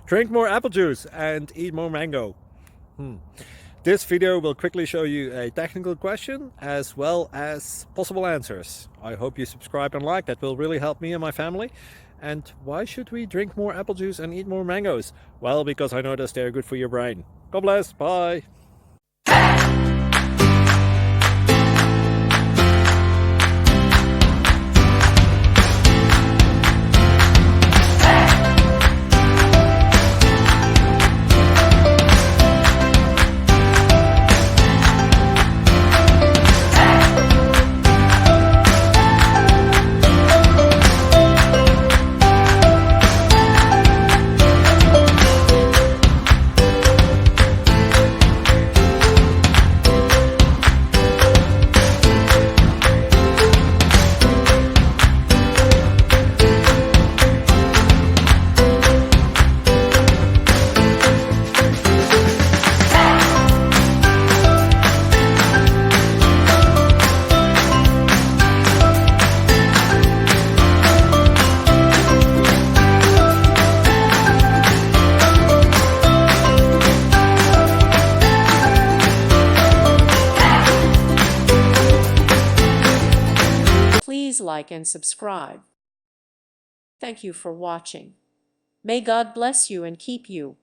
Drink more apple juice and eat more mango. This video will quickly show you a technical question as well as possible answers. I hope you subscribe and like, that will really help me and my family. And why should we drink more apple juice and eat more mangoes? Well, because I noticed they're good for your brain. God bless, bye. Please like and subscribe. Thank you for watching. May God bless you and keep you.